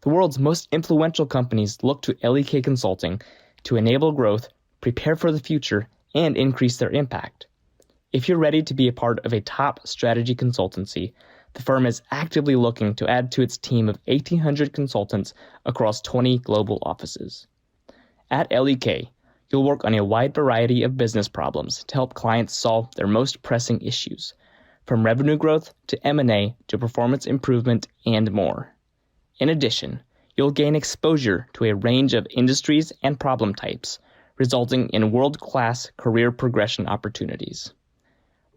The world's most influential companies look to LEK Consulting to enable growth, prepare for the future, and increase their impact. If you're ready to be a part of a top strategy consultancy, the firm is actively looking to add to its team of 1,800 consultants across 20 global offices. At LEK, you'll work on a wide variety of business problems to help clients solve their most pressing issues, from revenue growth to M&A to performance improvement and more. In addition, you'll gain exposure to a range of industries and problem types, resulting in world-class career progression opportunities.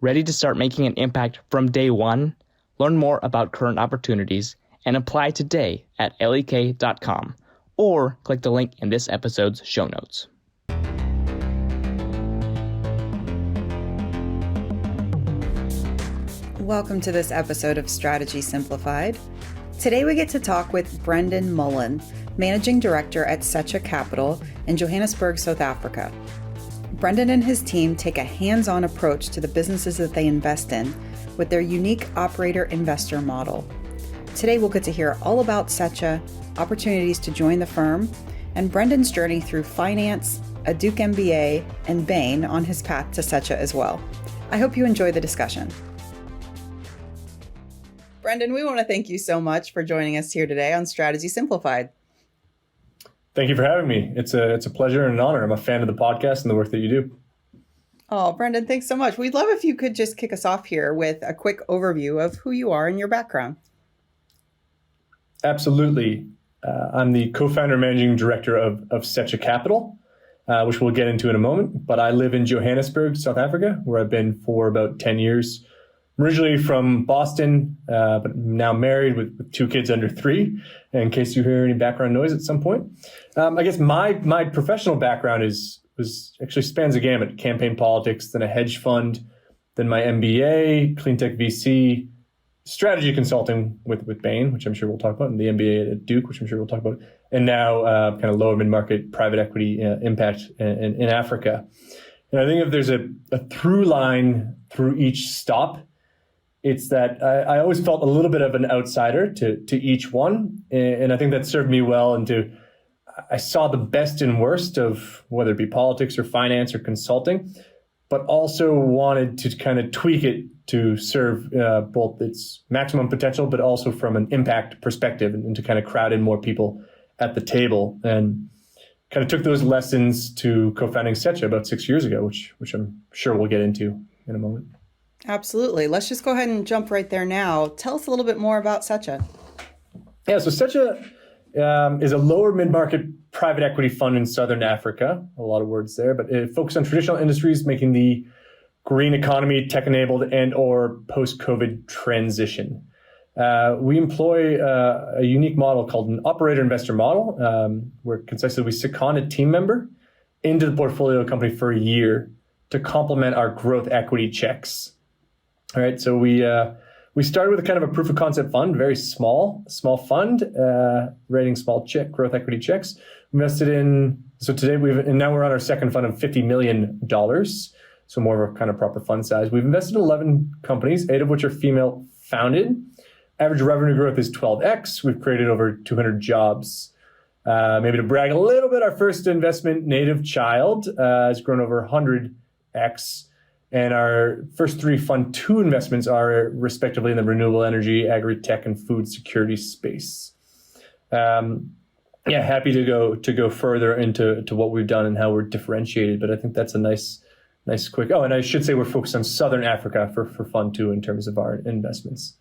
Ready to start making an impact from day one? Learn more about current opportunities and apply today at lek.com or click the link in this episode's show notes. Welcome to this episode of Strategy Simplified. Today we get to talk with Brendan Mullen, Managing Director at Secha Capital in Johannesburg, South Africa. Brendan and his team take a hands-on approach to the businesses that they invest in with their unique operator-investor model. Today we'll get to hear all about Secha, opportunities to join the firm, and Brendan's journey through finance, a Duke MBA, and Bain on his path to Secha as well. I hope you enjoy the discussion. Brendan, we want to thank you so much for joining us here today on Strategy Simplified. Thank you for having me. It's a pleasure and an honor. I'm a fan of the podcast and the work that you do. Oh, Brendan, thanks so much. We'd love if you could just kick us off here with a quick overview of who you are and your background. Absolutely. I'm the co-founder and managing director of Secha Capital, which we'll get into in a moment. But I live in Johannesburg, South Africa, where I've been for about 10 years. I'm originally from Boston, but now married with 2 kids under 3, in case you hear any background noise at some point. I guess my professional background actually spans a gamut: campaign politics, then a hedge fund, then my MBA, clean tech VC, strategy consulting with Bain, which I'm sure we'll talk about, and the MBA at Duke, which I'm sure we'll talk about, and now kind of lower mid-market private equity impact in Africa. And I think if there's a through line through each stop, it's that I always felt a little bit of an outsider to each one. And I think that served me well. And I saw the best and worst of whether it be politics or finance or consulting, but also wanted to kind of tweak it to serve both its maximum potential, but also from an impact perspective, and to kind of crowd in more people at the table. And kind of took those lessons to co-founding Secha about 6 years ago, which I'm sure we'll get into in a moment. Absolutely. Let's just go ahead and jump right there now. Tell us a little bit more about Secha. Yeah, so Secha is a lower mid-market private equity fund in Southern Africa. A lot of words there, but it focuses on traditional industries, making the green economy tech-enabled and or post-COVID transition. We employ a unique model called an operator-investor model, where concisely we second a team member into the portfolio company for a year to complement our growth equity checks. All right, so we started with a kind of a proof of concept fund, very small fund, rating small growth equity checks. Invested in, so today now we're on our second fund of $50 million, so more of a kind of proper fund size. We've invested in 11 companies, 8 of which are female founded. Average revenue growth is 12x. We've created over 200 jobs. Maybe to brag a little bit, our first investment, Native Child, has grown over 100x. And our first 3 Fund 2 investments are respectively in the renewable energy, agri-tech, and food security space. Happy to go further into what we've done and how we're differentiated. But I think that's a nice quick. Oh, and I should say we're focused on Southern Africa for Fund 2 in terms of our investments.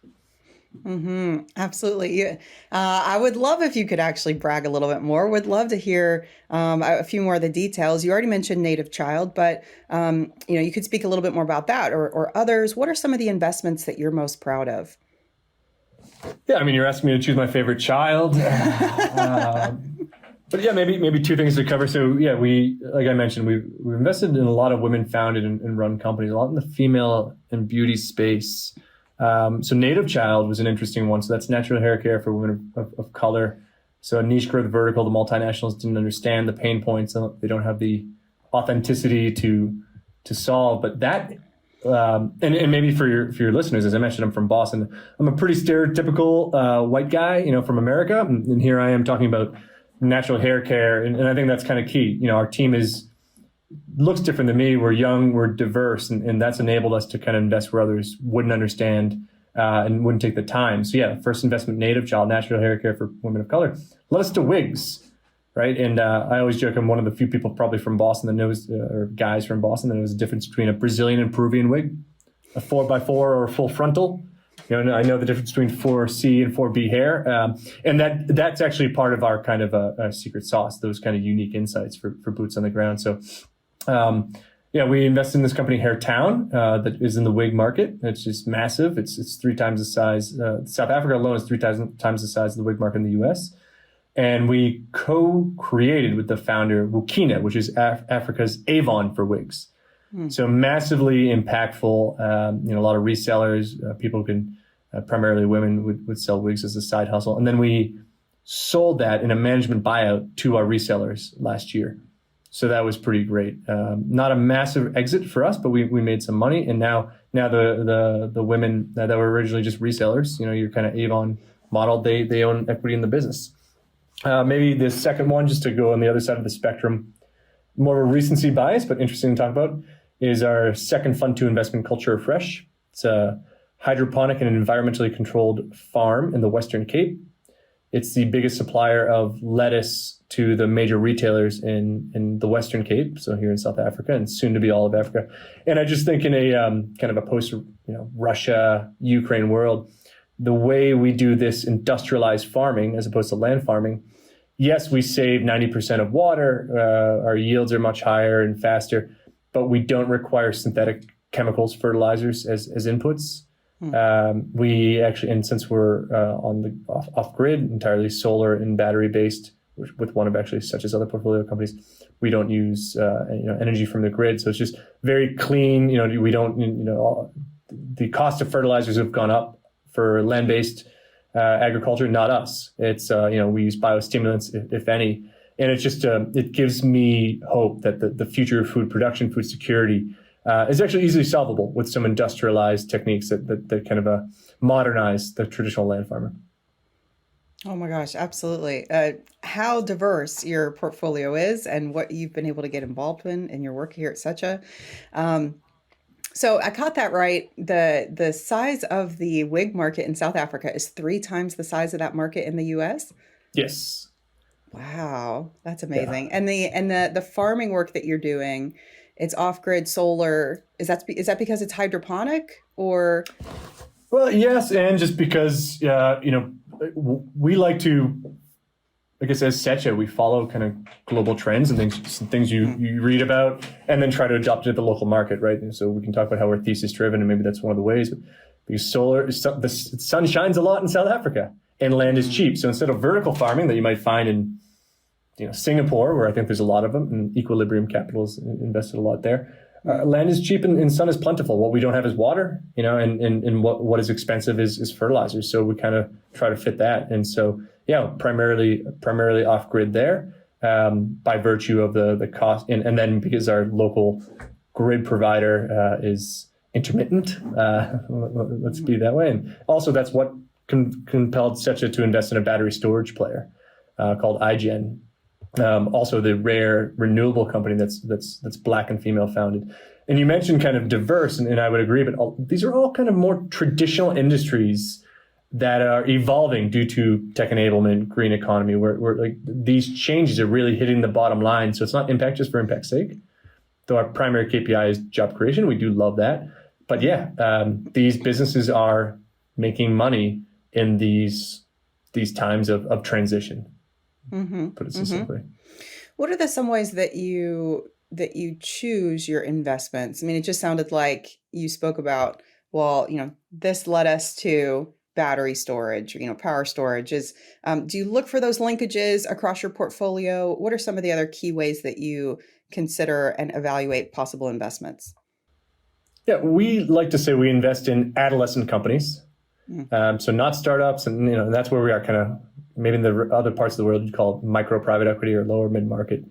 Mm-hmm. Absolutely. I would love if you could actually brag a little bit more. Would love to hear a few more of the details. You already mentioned Native Child, but you could speak a little bit more about that or others. What are some of the investments that you're most proud of? Yeah, I mean, you're asking me to choose my favorite child. But yeah, maybe 2 things to cover. So yeah, like I mentioned, we invested in a lot of women-founded and run companies, a lot in the female and beauty space. So Native Child was an interesting one. So that's natural hair care for women of color. So a niche growth vertical. The multinationals didn't understand the pain points. They don't have the authenticity to solve. But that And maybe for your listeners, as I mentioned, I'm from Boston. I'm a pretty stereotypical white guy, from America, and here I am talking about natural hair care, and I think that's kind of key. Our team looks different than me. We're young, we're diverse, and that's enabled us to kind of invest where others wouldn't understand and wouldn't take the time. So yeah, first investment, native child natural hair care for women of color, led us to wigs. Right. And I always joke I'm one of the few people probably from Boston that knows, or guys from Boston that knows the difference between a Brazilian and Peruvian wig, a 4x4 or a full frontal. I know the difference between 4C and 4B hair. And that's actually part of our kind of a secret sauce, those kind of unique insights for boots on the ground. So, we invest in this company, Hair Town, that is in the wig market. It's just massive. It's 3 times the size. South Africa alone is 3 times the size of the wig market in the US. And we co-created with the founder, Wukina, which is Africa's Avon for wigs. So massively impactful, a lot of resellers, people can, primarily women would sell wigs as a side hustle. And then we sold that in a management buyout to our resellers last year. So that was pretty great. Not a massive exit for us, but we made some money. And now the women that were originally just resellers, your kind of Avon model, they own equity in the business. Maybe the second one, just to go on the other side of the spectrum, more of a recency bias, but interesting to talk about, is our second fund to investment, Culture Fresh. It's a hydroponic and environmentally controlled farm in the Western Cape. It's the biggest supplier of lettuce to the major retailers in the Western Cape, so here in South Africa and soon to be all of Africa. And I just think in a kind of a post Russia, Ukraine world, the way we do this industrialized farming as opposed to land farming, yes, we save 90% of water, our yields are much higher and faster, but we don't require synthetic chemicals, fertilizers as inputs. We actually, and since we're on the off-grid, entirely solar and battery-based, with one of actually such as other portfolio companies, we don't use energy from the grid, so it's just very clean. We don't, the cost of fertilizers have gone up for land-based agriculture, not us. It's we use biostimulants, if any, and it's just it gives me hope that the future of food production, food security, is actually easily solvable with some industrialized techniques that kind of modernize the traditional land farmer. Oh my gosh, absolutely. How diverse your portfolio is and what you've been able to get involved in your work here at Secha. So I caught that right. The size of the wig market in South Africa is 3 times the size of that market in the US? Yes. Wow, that's amazing. Yeah. And the farming work that you're doing, it's off-grid solar. Is that because it's hydroponic or? Well, yes, and just because we like to, I guess as Secha, we follow kind of global trends and things you read about, and then try to adopt it at the local market, right? And so we can talk about how we're thesis driven, and maybe that's one of the ways. But because the sun shines a lot in South Africa, and land is cheap. So instead of vertical farming that you might find in Singapore, where I think there's a lot of them, and Equilibrium Capital's invested a lot there. Land is cheap and sun is plentiful. What we don't have is water, and what is expensive is fertilizers. So we kind of try to fit that. And so, primarily off grid there, by virtue of the cost. And then because our local grid provider is intermittent, let's be that way. And also that's what compelled Secha to invest in a battery storage player called iGen. Also the rare renewable company that's Black and female founded. And you mentioned kind of diverse, and I would agree, but these are all kind of more traditional industries that are evolving due to tech enablement, green economy, where like these changes are really hitting the bottom line. So it's not impact just for impact's sake. Though our primary KPI is job creation, we do love that. But these businesses are making money in these times of transition. Mm-hmm. Put it succinctly. What are some ways that you choose your investments? I mean, it just sounded like you spoke about, this led us to battery storage, power storage. Do you look for those linkages across your portfolio? What are some of the other key ways that you consider and evaluate possible investments? Yeah, we like to say we invest in adolescent companies. So not startups, and that's where we are kind of. Maybe in the other parts of the world you'd call it micro private equity or lower mid-market.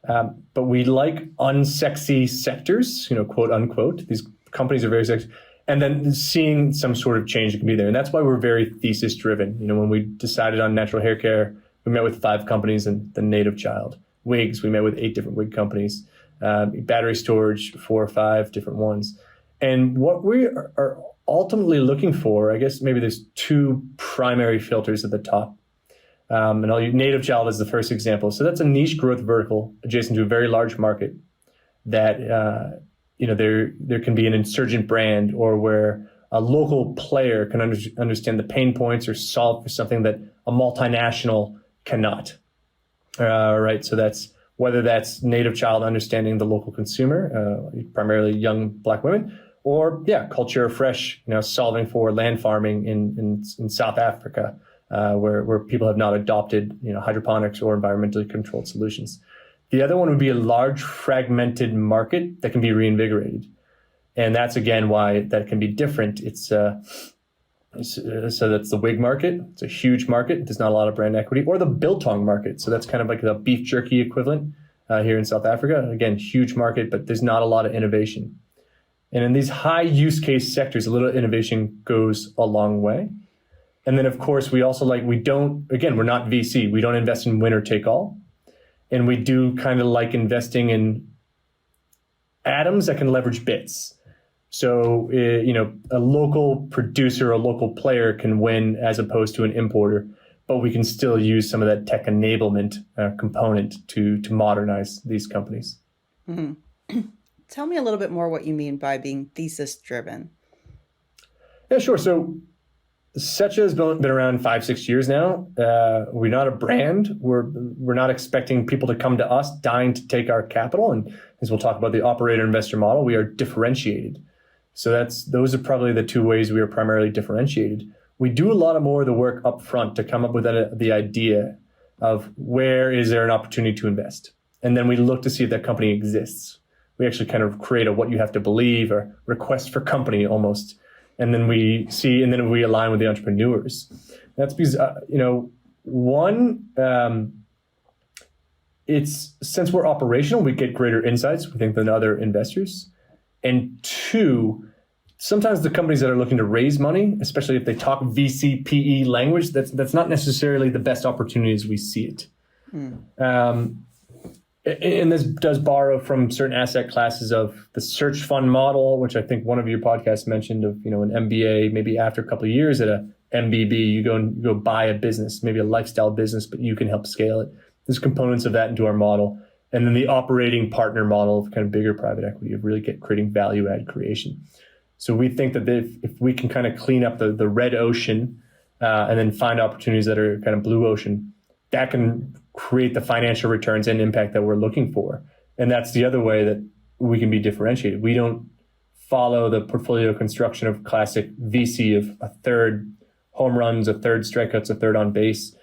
But we like unsexy sectors, quote unquote, these companies are very sexy. And then seeing some sort of change that can be there. And that's why we're very thesis driven. When we decided on natural hair care, we met with 5 companies and the native child. Wigs, we met with 8 different wig companies. Battery storage, 4 or 5 different ones. And what we are ultimately looking for, I guess maybe there's 2 primary filters at the top. And I'll use native child as the first example. So that's a niche growth vertical adjacent to a very large market that, there can be an insurgent brand, or where a local player can understand the pain points or solve for something that a multinational cannot. Right. So that's whether that's native child understanding the local consumer, primarily young Black women, or Culture Fresh, solving for land farming in South Africa, where people have not adopted hydroponics or environmentally controlled solutions. The other one would be a large fragmented market that can be reinvigorated. And that's, again, why that can be different. So that's the wig market. It's a huge market. There's not a lot of brand equity. Or the biltong market. So that's kind of like the beef jerky equivalent here in South Africa. Again, huge market, but there's not a lot of innovation. And in these high use case sectors, a little innovation goes a long way. And then, of course, we also we're not VC. We don't invest in winner take all. And we do kind of like investing in atoms that can leverage bits. So, a local producer, a local player can win as opposed to an importer, but we can still use some of that tech enablement component to modernize these companies. Mm-hmm. Tell me a little bit more what you mean by being thesis driven. Yeah, sure. So Secha has been around 5-6 years now. We're not a brand. We're not expecting people to come to us dying to take our capital. And as we'll talk about the operator investor model, we are differentiated. So those are probably the 2 ways we are primarily differentiated. We do a lot of more of the work up front to come up with the idea of where is there an opportunity to invest. And then we look to see if that company exists. We actually kind of create a what you have to believe or request for company almost. And then we see, and then we align with the entrepreneurs. That's because, it's since we're operational, we get greater insights, we think, than other investors. And 2, sometimes the companies that are looking to raise money, especially if they talk VC, PE language, that's not necessarily the best opportunity as we see it. And this does borrow from certain asset classes of the search fund model, which I think one of your podcasts mentioned of, an MBA, maybe after a couple of years at a MBB, you go buy a business, maybe a lifestyle business, but you can help scale it. There's components of that into our model. And then the operating partner model of kind of bigger private equity of really creating value add creation. So we think that if we can kind of clean up the red ocean and then find opportunities that are kind of blue ocean, that can create the financial returns and impact that we're looking for. And that's the other way that we can be differentiated. We don't follow the portfolio construction of classic VC of a third home runs, a third strikeouts, a third on base.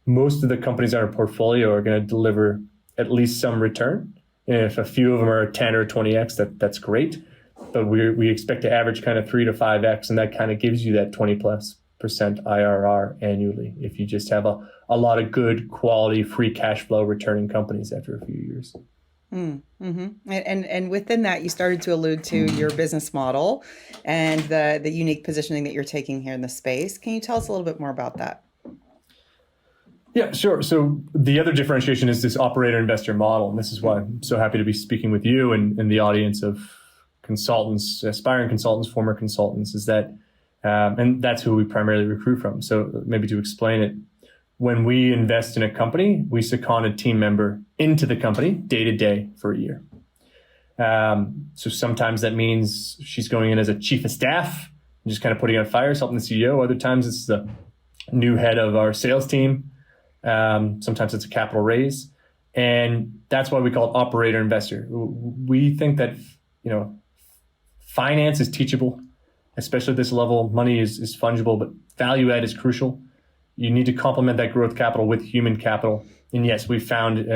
Most of the companies in our portfolio are going to deliver at least some return. And if a few of them are 10 or 20x, that's great. But we expect to average kind of 3 to 5x, and that kind of gives you that 20+% IRR annually if you just have a lot of good quality free cash flow returning companies after a few years. Mm-hmm. And within that, you started to allude to your business model and the unique positioning that you're taking here in the space. Can you tell us a little bit more about that? Yeah, sure. So the other differentiation is this operator investor model. And this is why I'm so happy to be speaking with you and the audience of consultants, aspiring consultants, former consultants, is that, and that's who we primarily recruit from. So maybe to explain it, when we invest in a company, we second a team member into the company day to day for a year. So sometimes that means she's going in as a chief of staff, and just kind of putting out fires, helping the CEO. Other times it's the new head of our sales team. Sometimes it's a capital raise. And that's why we call it operator investor. We think that, finance is teachable, especially at this level. Money is fungible, but value add is crucial. You need to complement that growth capital with human capital. And yes, we've found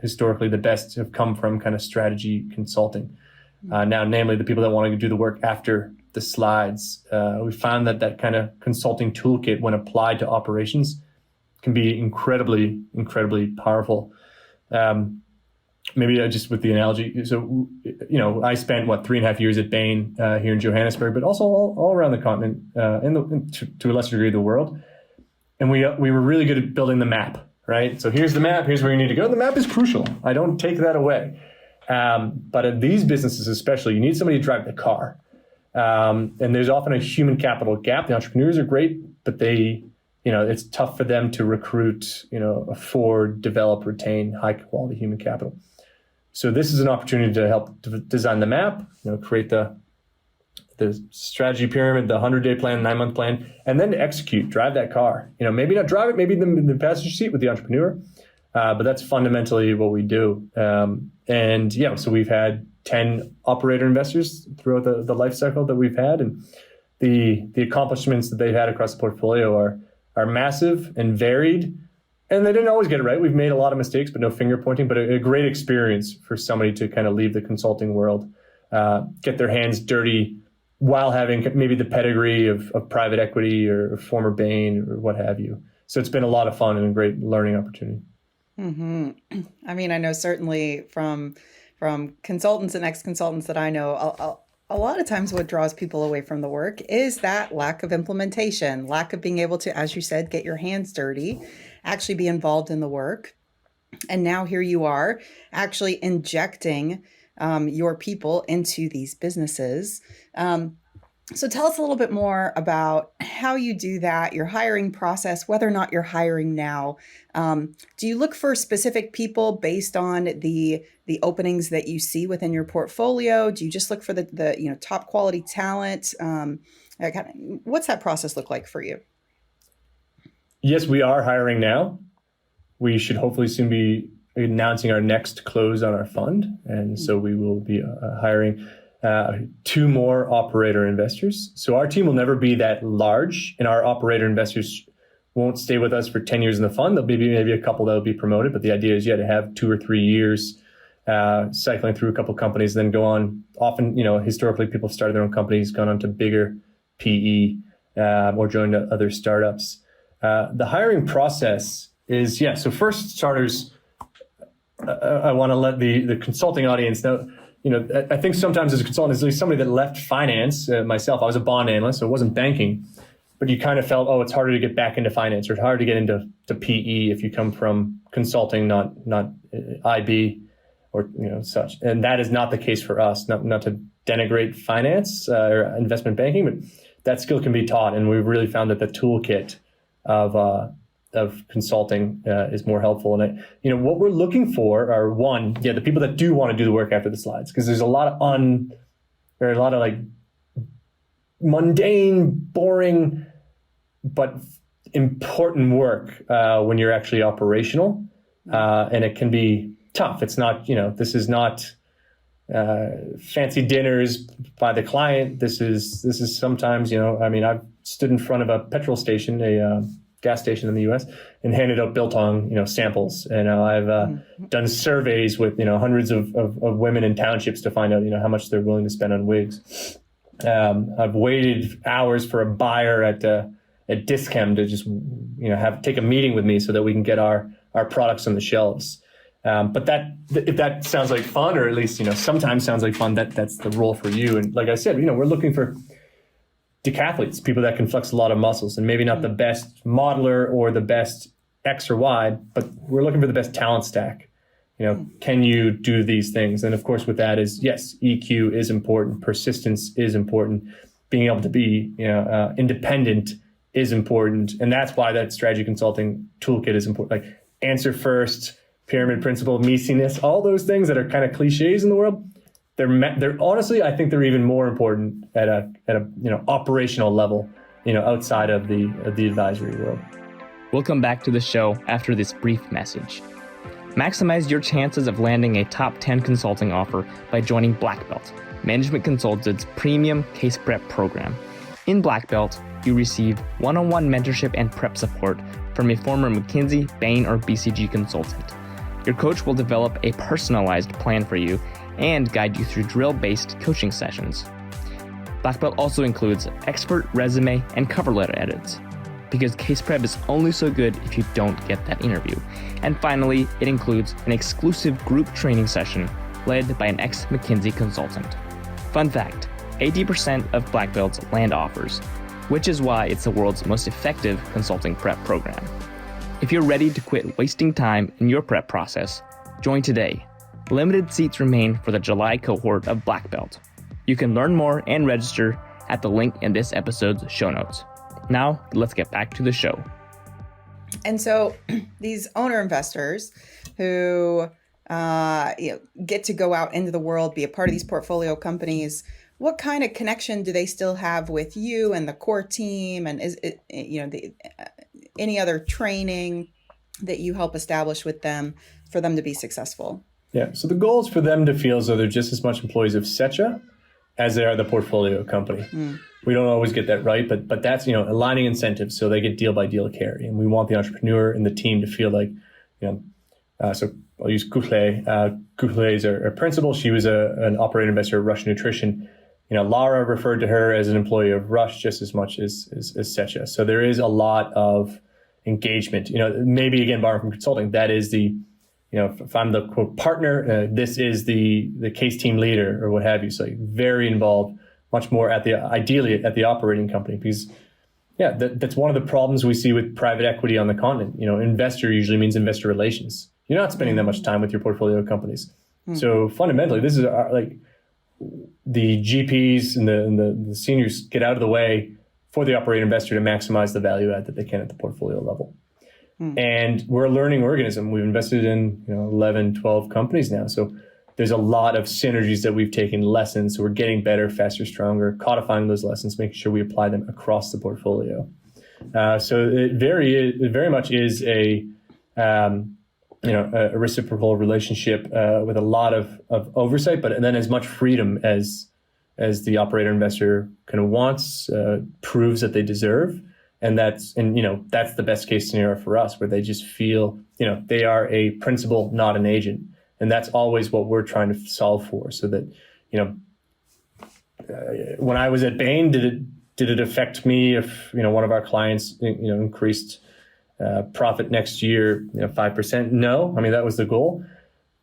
historically the best have come from kind of strategy consulting. Now, namely the people that want to do the work after the slides. We found that kind of consulting toolkit, when applied to operations, can be incredibly, incredibly powerful. maybe just with the analogy. So, I spent 3.5 years at Bain here in Johannesburg, but also all around the continent, and to a lesser degree, the world. And we were really good at building the map, right? So here's the map. Here's where you need to go. The map is crucial. I don't take that away. But at these businesses, especially, you need somebody to drive the car. And there's often a human capital gap. The entrepreneurs are great, but it's tough for them to recruit, afford, develop, retain high quality human capital. So this is an opportunity to help design the map, create the strategy pyramid, the 100-day plan, 9-month plan, and then to execute, drive that car. Maybe not drive it, maybe in the passenger seat with the entrepreneur, but that's fundamentally what we do. So we've had 10 operator investors throughout the life cycle that we've had, and the accomplishments that they've had across the portfolio are massive and varied, and they didn't always get it right. We've made a lot of mistakes, but no finger pointing, but a great experience for somebody to kind of leave the consulting world, get their hands dirty while having maybe the pedigree of private equity or former Bain or what have you. So it's been a lot of fun and a great learning opportunity. Mm-hmm. I mean, I know certainly from consultants and ex-consultants that I know, a lot of times what draws people away from the work is that lack of implementation, lack of being able to, as you said, get your hands dirty, actually be involved in the work. And now here you are actually injecting your people into these businesses. So tell us a little bit more about how you do that, your hiring process, whether or not you're hiring now. Do you look for specific people based on the openings that you see within your portfolio? Do you just look for the top quality talent? What's that process look like for you? Yes, we are hiring now. We should hopefully soon be announcing our next close on our fund. And so we will be hiring 2 more operator investors. So our team will never be that large, and our operator investors won't stay with us for 10 years in the fund. There'll be maybe a couple that will be promoted, but the idea is to have 2 or 3 years cycling through a couple of companies, then go on. Often, historically, people started their own companies, gone on to bigger PE or joined other startups. The hiring process is, so first starters, I want to let the consulting audience know, I think sometimes as a consultant, as somebody that left finance, myself, I was a bond analyst, so it wasn't banking, but you kind of felt, it's harder to get back into finance, or it's harder to get into PE if you come from consulting, not IB or such. And that is not the case for us, not to denigrate finance or investment banking, but that skill can be taught. And we've really found that the toolkit of consulting is more helpful. And what we're looking for are the people that do want to do the work after the slides, because there's a lot of like mundane, boring, but important work when you're actually operational, and it can be tough. It's not, this is not fancy dinners by the client. This is sometimes, I've stood in front of a petrol station, a gas station in the US, and handed out biltong, samples. And I've done surveys with, hundreds of women in townships to find out, how much they're willing to spend on wigs. I've waited hours for a buyer at Dischem to just, take a meeting with me so that we can get our products on the shelves. But if that sounds like fun, or at least, sometimes sounds like fun, that's the role for you. And like I said, we're looking for decathletes, people that can flex a lot of muscles, and maybe not the best modeler or the best X or Y, but we're looking for the best talent stack. Can you do these things? And of course, with that is, yes, EQ is important. Persistence is important. Being able to be, independent is important. And that's why that strategy consulting toolkit is important. Like answer first, pyramid principle, meatiness, all those things that are kind of cliches in the world. They're honestly, I think they're even more important at a operational level, outside of the advisory world. We'll come back to the show after this brief message. Maximize your chances of landing a top 10 consulting offer by joining Black Belt, Management Consultant's premium case prep program. In Black Belt, you receive one-on-one mentorship and prep support from a former McKinsey, Bain, or BCG consultant. Your coach will develop a personalized plan for you and guide you through drill-based coaching sessions. Black Belt also includes expert resume and cover letter edits. because case prep is only so good if you don't get that interview. And finally, it includes an exclusive group training session led by an ex-McKinsey consultant. Fun fact, 80% of black belts land offers, which is why it's the world's most effective consulting prep program. If you're ready to quit wasting time in your prep process, join today. Limited seats remain for the July cohort of Black Belt. You can learn more and register at the link in this episode's show notes. Now, let's get back to the show. And so these owner investors who get to go out into the world, be a part of these portfolio companies, what kind of connection do they still have with you and the core team? And is it, any other training that you help establish with them for them to be successful? Yeah, so the goal is for them to feel as though they're just as much employees of Secha as they are the portfolio company. We don't always get that right, but that's, aligning incentives so they get deal by deal carry. And we want the entrepreneur and the team to feel like, so I'll use Kuhle. Kuhle is our principal. She was an operator investor at Rush Nutrition. Lara referred to her as an employee of Rush just as much as Secha. So there is a lot of engagement. Maybe again, borrowing from consulting, that is the, if I'm the quote partner, this is the case team leader or what have you. So very involved, much more ideally at the operating company, because that's one of the problems we see with private equity on the continent. Investor usually means investor relations. You're not spending that much time with your portfolio companies. So fundamentally, this is the GPs and the seniors get out of the way for the operating investor to maximize the value add that they can at the portfolio level. And we're a learning organism. We've invested in 11, 12 companies now. So there's a lot of synergies that we've taken lessons. So we're getting better, faster, stronger, codifying those lessons, making sure we apply them across the portfolio. So it very much is a reciprocal relationship with a lot of oversight, but then as much freedom as the operator investor kind of wants, proves that they deserve. And that's the best case scenario for us, where they just feel, they are a principal, not an agent. And that's always what we're trying to solve for. So that, when I was at Bain, did it affect me if, one of our clients, increased profit next year, 5%? No, that was the goal.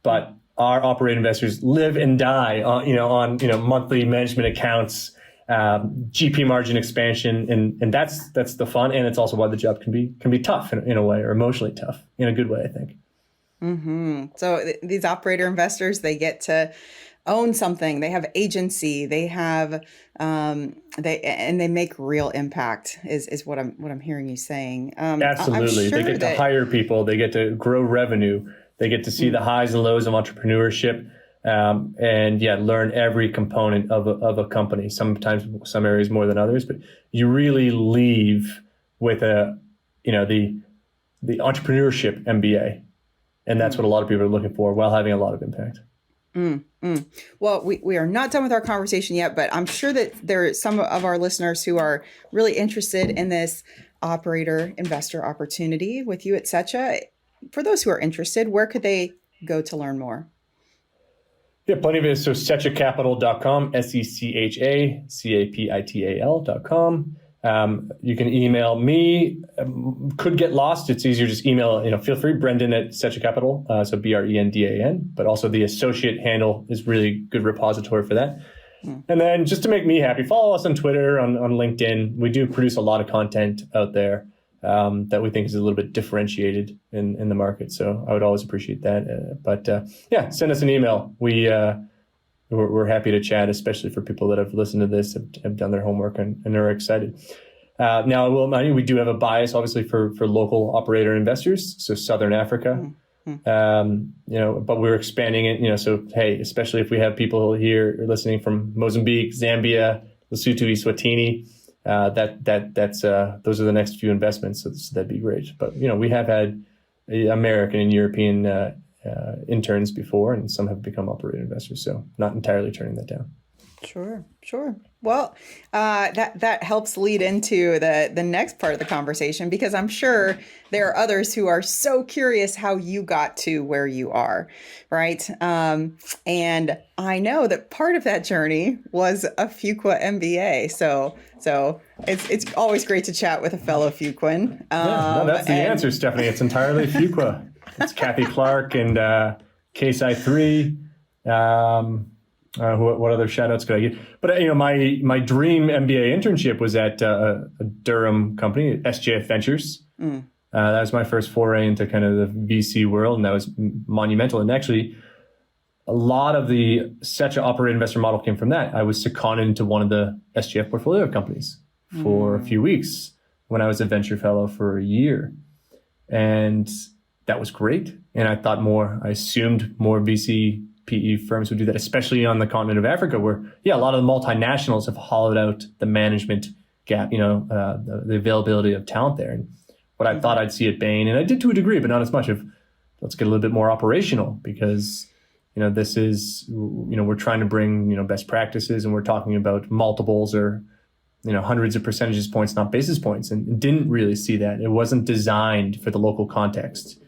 But our operating investors live and die on monthly management accounts, GP margin expansion, and that's the fun, and it's also why the job can be tough in a way, or emotionally tough in a good way, I think. So these operator investors, they get to own something. They have agency. They have they make real impact. Is what I'm hearing you saying. Absolutely, they get to hire people. They get to grow revenue. They get to see the highs and lows of entrepreneurship. And learn every component of a company. Sometimes some areas more than others, but you really leave with the entrepreneurship MBA, and that's what a lot of people are looking for while having a lot of impact. Well, we are not done with our conversation yet, but I'm sure that there are some of our listeners who are really interested in this operator investor opportunity with you at Secha. For those who are interested, where could they go to learn more? Yeah, plenty of it. So sechacapital.com, SECHACAPITAL.com. You can email me. Could get lost. It's easier just email, feel free, Brendan at Secha Capital. So BRENDAN, but also the associate handle is really good repository for that. And then just to make me happy, follow us on Twitter, on LinkedIn. We do produce a lot of content out there that we think is a little bit differentiated in the market. So I would always appreciate that. Send us an email. We're happy to chat, especially for people that have listened to this, have done their homework and are excited. Now, I will remind you, we do have a bias, obviously, for local operator investors, so Southern Africa. But we're expanding it. So hey, especially if we have people here listening from Mozambique, Zambia, Lesotho, Eswatini. That's those are the next few investments, so that'd be great. But we have had American and European interns before, and some have become operator investors, so not entirely turning that down. Sure, sure. Well, that helps lead into the next part of the conversation, because I'm sure there are others who are so curious how you got to where you are, right? And I know that part of that journey was a Fuqua MBA. So it's always great to chat with a fellow Fuquan. Yeah, no, that's the answer, Stephanie. It's entirely Fuqua. It's Kathy Clark and Case I3. What other shout outs could I give? But my dream MBA internship was at a Durham company, SJF Ventures. That was my first foray into kind of the VC world, and that was monumental. And actually, a lot of the Secha operated investor model came from that. I was seconded into one of the SJF portfolio companies for a few weeks when I was a venture fellow for a year, and that was great. And I assumed more VC PE firms would do that, especially on the continent of Africa, where, a lot of the multinationals have hollowed out the management gap, the availability of talent there. And what I thought I'd see at Bain, and I did to a degree, but not as much, of let's get a little bit more operational, because, this is, we're trying to bring, best practices, and we're talking about multiples or, hundreds of percentage points, not basis points, and didn't really see that. It wasn't designed for the local context.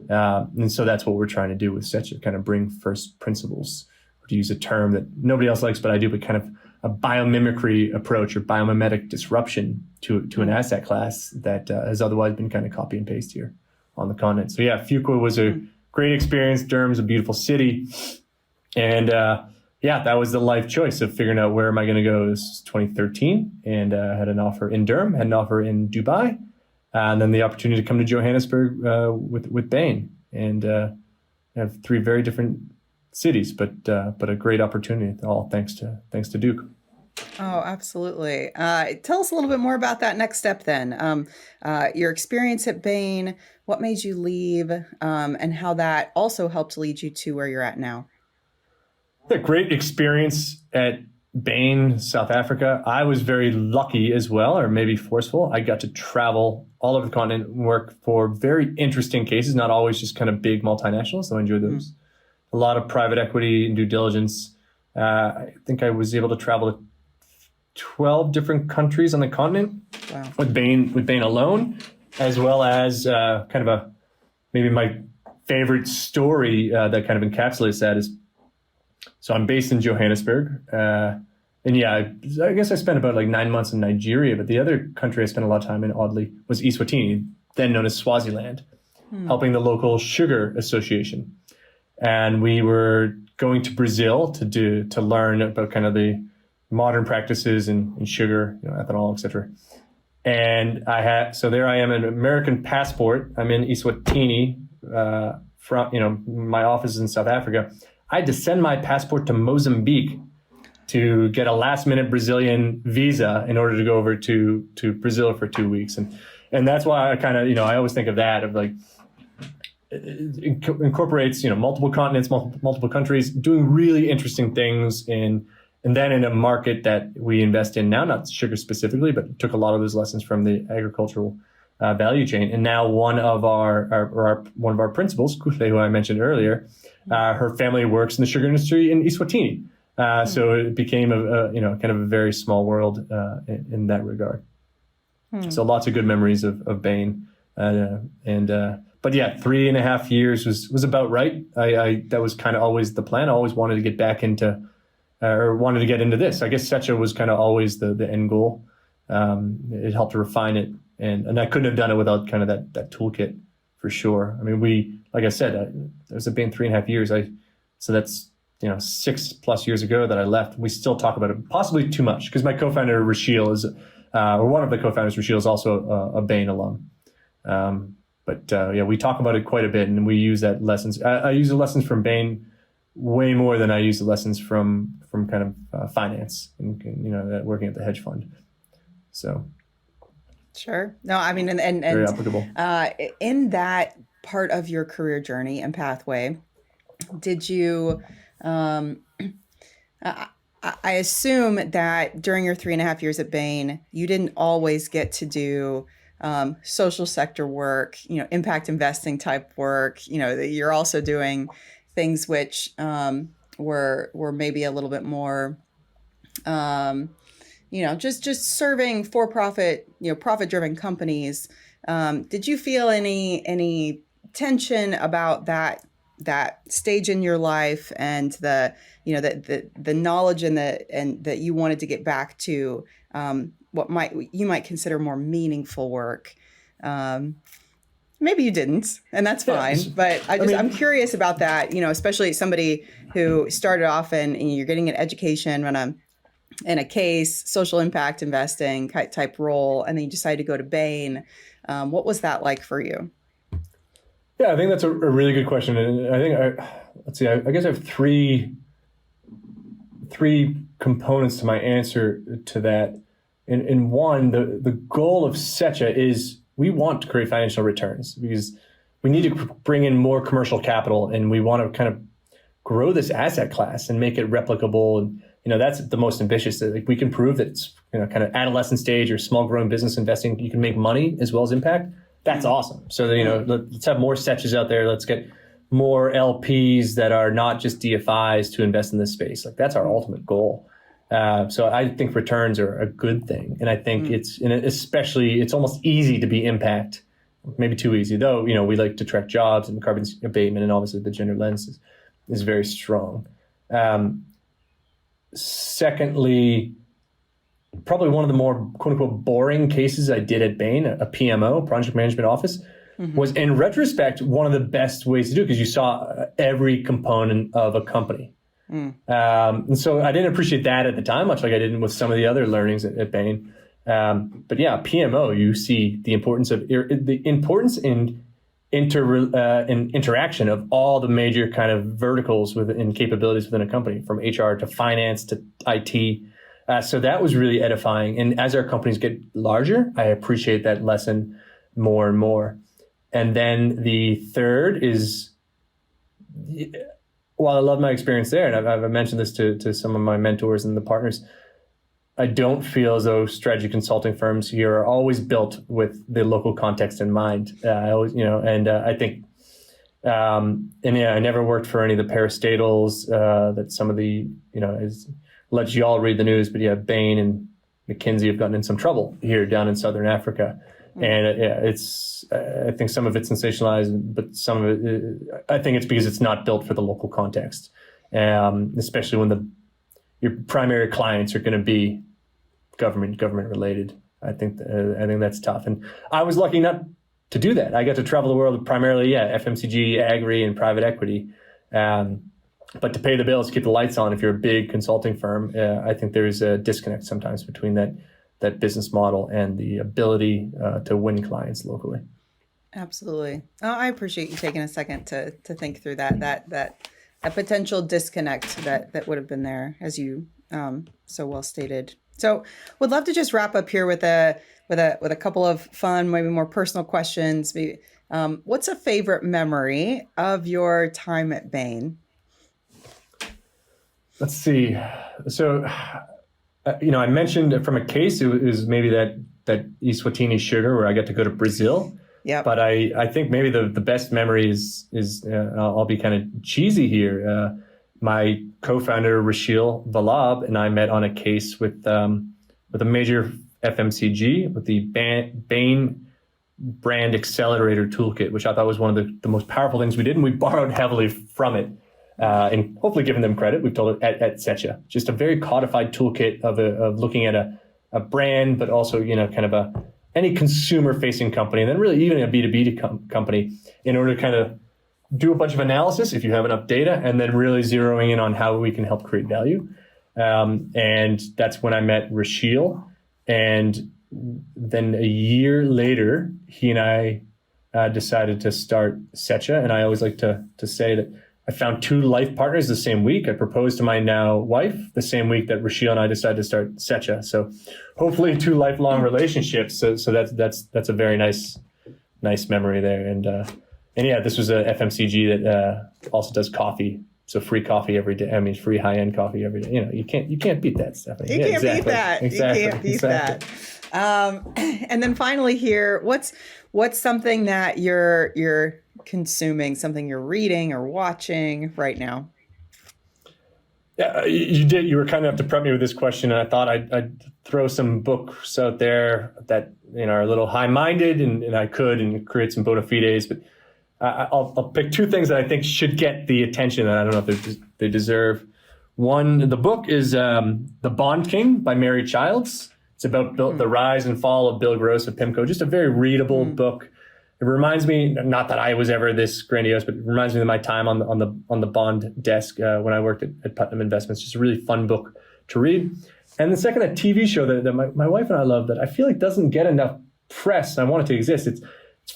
And so that's what we're trying to do with Secha, kind of bring first principles, to use a term that nobody else likes, but I do, but kind of a biomimicry approach or biomimetic disruption to an asset class that has otherwise been kind of copy and paste here on the continent. So Fuqua was a great experience. Durham's a beautiful city. And that was the life choice of figuring out where am I going to go. This was 2013, and had an offer in Durham, had an offer in Dubai. And then the opportunity to come to Johannesburg with Bain, and have three very different cities, but a great opportunity. All thanks to Duke. Oh, absolutely. Tell us a little bit more about that next step then. Your experience at Bain, what made you leave, and how that also helped lead you to where you're at now. A great experience at Bain, South Africa. I was very lucky as well, or maybe forceful. I got to travel all over the continent and work for very interesting cases, not always just kind of big multinationals, so I enjoyed those. A lot of private equity and due diligence. I think I was able to travel to 12 different countries on the continent. Wow. with Bain alone, as well as kind of maybe my favorite story that kind of encapsulates that is, so I'm based in Johannesburg. And I guess I spent about 9 months in Nigeria, but the other country I spent a lot of time in, oddly, was Eswatini, then known as Swaziland, helping the local sugar association. And we were going to Brazil to learn about kind of the modern practices in sugar, ethanol, et cetera. And so there I am, an American passport. I'm in Eswatini, from, my office is in South Africa. I had to send my passport to Mozambique to get a last-minute Brazilian visa in order to go over to Brazil for 2 weeks, and that's why I kind of I always think of that, of it incorporates multiple continents, multiple countries, doing really interesting things and then in a market that we invest in now, not sugar specifically, but took a lot of those lessons from the agricultural value chain. And now one of our principals, Kule, who I mentioned earlier, her family works in the sugar industry in Eswatini. So it became kind of a very small world in that regard. So lots of good memories of Bain, but 3.5 years was about right. That was kind of always the plan. I always wanted to get back into, or wanted to get into this. I guess Secha was kind of always the end goal. It helped to refine it, and I couldn't have done it without kind of that toolkit for sure. I mean, like I said, it was been 3.5 years. So that's 6+ years ago that I left. We still talk about it, possibly too much, because my co-founder Rashil is, or one of the co-founders, Rashil, is also a Bain alum. We talk about it quite a bit, and we use that lessons. I use the lessons from Bain way more than I use the lessons from kind of finance and working at the hedge fund. So. Sure. No, I mean, and very applicable. In that part of your career journey and pathway, did you? I assume that during your 3.5 years at Bain, you didn't always get to do social sector work, impact investing type work. You're also doing things which were maybe a little bit more just serving for-profit, profit-driven companies. Did you feel any tension about that stage in your life and the knowledge and that you wanted to get back to what you might consider more meaningful work? Maybe you didn't, and that's fine. Yeah. But I'm curious about that. Especially somebody who started off and you're getting an education in a case, social impact investing type role, and then you decided to go to Bain. What was that like for you? Yeah, I think that's a really good question. And I think, I guess I have three components to my answer to that. And one, the goal of Secha is we want to create financial returns because we need to bring in more commercial capital, and we want to kind of grow this asset class and make it replicable. And that's the most ambitious. Like, we can prove that it's kind of adolescent stage or small growing business investing, you can make money as well as impact. That's awesome. So let's have more Sechas out there. Let's get more LPs that are not just DFIs to invest in this space. Like, that's our ultimate goal. So I think returns are a good thing, and I think it's almost easy to be impact, maybe too easy. Though we like to track jobs and carbon abatement, and obviously the gender lens is very strong. Secondly, probably one of the more quote unquote boring cases I did at Bain, a PMO, project management office, was in retrospect one of the best ways to do it because you saw every component of a company. And so I didn't appreciate that at the time, much like I didn't with some of the other learnings at Bain. But yeah, PMO, you see the importance in interaction of all the major kind of verticals and capabilities within a company, from HR to finance to IT. So that was really edifying. And as our companies get larger, I appreciate that lesson more and more. And then the third is, while I love my experience there, and I've mentioned this to some of my mentors and the partners, I don't feel as though strategy consulting firms here are always built with the local context in mind. I think, I never worked for any of the parastatals that some of the, let you all read the news, but yeah, Bain and McKinsey have gotten in some trouble here down in Southern Africa. And I think some of it's sensationalized, but some of it, I think it's because it's not built for the local context, especially when your primary clients are going to be government related. I think that's tough. And I was lucky not to do that. I got to travel the world primarily, FMCG, agri, and private equity. But to pay the bills, keep the lights on, if you're a big consulting firm, I think there is a disconnect sometimes between that business model and the ability to win clients locally. Absolutely. Oh, I appreciate you taking a second to think through that potential disconnect that would have been there, as you so well stated. So would love to just wrap up here with a couple of fun, maybe more personal questions. What's a favorite memory of your time at Bain? Let's see. So, I mentioned from a case, it was maybe that Eswatini sugar where I got to go to Brazil. Yeah. But I think maybe the best memory is I'll be kind of cheesy here. My co-founder Rashil Valab and I met on a case with a major FMCG with the Bain brand accelerator toolkit, which I thought was one of the most powerful things we did, and we borrowed heavily from it. And hopefully giving them credit, we've told it at Secha, just a very codified toolkit of looking at a brand, but also, kind of any consumer facing company, and then really even a B2B company, in order to kind of do a bunch of analysis if you have enough data, and then really zeroing in on how we can help create value. And that's when I met Rashil. And then a year later, he and I decided to start Secha. And I always like to say that I found two life partners the same week. I proposed to my now wife the same week that Rashil and I decided to start Secha. So hopefully 2 lifelong relationships. So that's a very nice memory there. And yeah, this was a FMCG that also does coffee. So free coffee every day. I mean, free high-end coffee every day. You can't beat that, Stephanie. You can't beat that. Exactly. You can't beat that. And then finally here, what's something that you're consuming, something you're reading or watching right now? Yeah, you did. You were kind enough to prep me with this question, and I thought I'd throw some books out there that are a little high-minded, and I could and create some bona fides. But I'll pick two things that I think should get the attention that I don't know if they deserve. One, the book is The Bond King by Mary Childs. It's about the rise and fall of Bill Gross of PIMCO. Just a very readable book. It reminds me, not that I was ever this grandiose, but it reminds me of my time on the bond desk when I worked at Putnam Investments. Just a really fun book to read. And the second, a TV show that my wife and I love that I feel like doesn't get enough press. I want it to exist. It's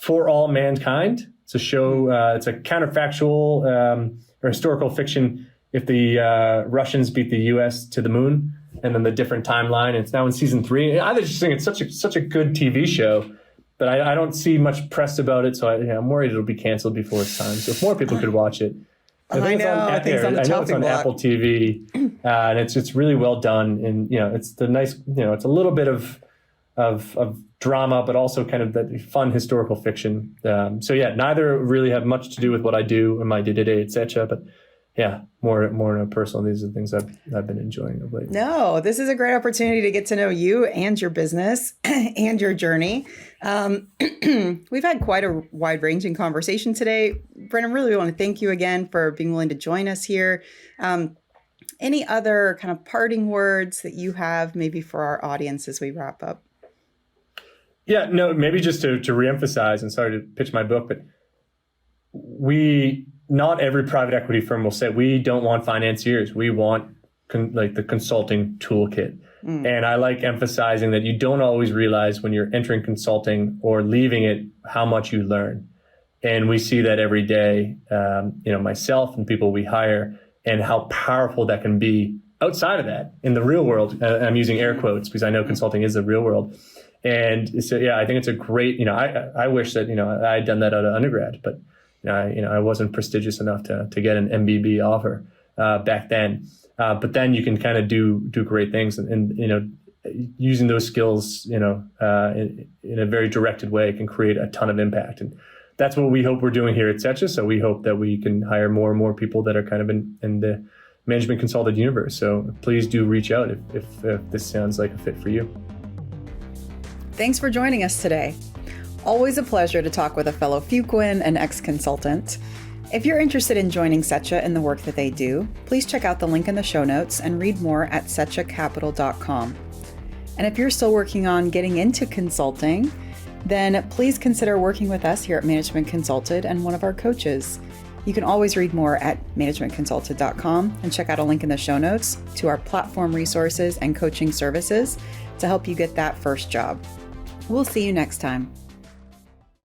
For All Mankind. It's a show. It's a counterfactual or historical fiction. If the Russians beat the U.S. to the moon, and then the different timeline. It's now in season 3. I just think it's such a good TV show. But I don't see much press about it, so I'm worried it'll be canceled before it's time. So if more people could watch it, I know it's on Apple TV, and it's really well done. And it's the nice, it's a little bit of drama, but also kind of that fun historical fiction. So yeah, neither really have much to do with what I do in my day-to-day at Secha, but yeah, more in a personal. These are the things I've been enjoying of late. No, this is a great opportunity to get to know you and your business and your journey. We've had quite a wide-ranging conversation today. Brendan, really want to thank you again for being willing to join us here. Any other kind of parting words that you have maybe for our audience as we wrap up? Yeah, no, maybe just to reemphasize, and sorry to pitch my book, but not every private equity firm will say, we don't want financiers. We want the consulting toolkit. And I like emphasizing that you don't always realize when you're entering consulting or leaving it, how much you learn. And we see that every day, myself and people we hire, and how powerful that can be outside of that in the real world. I'm using air quotes because I know consulting is the real world. And so, yeah, I think it's a great, I wish that, I had done that out of undergrad, but I wasn't prestigious enough to get an MBB offer back then. But then you can kind of do great things, and using those skills, in a very directed way can create a ton of impact. And that's what we hope we're doing here at Secha. So we hope that we can hire more and more people that are kind of in the management consulted universe. So please do reach out if this sounds like a fit for you. Thanks for joining us today. Always a pleasure to talk with a fellow Fuquin and ex-consultant. If you're interested in joining Secha in the work that they do, please check out the link in the show notes and read more at sechacapital.com. And if you're still working on getting into consulting, then please consider working with us here at Management Consulted and one of our coaches. You can always read more at managementconsulted.com and check out a link in the show notes to our platform resources and coaching services to help you get that first job. We'll see you next time.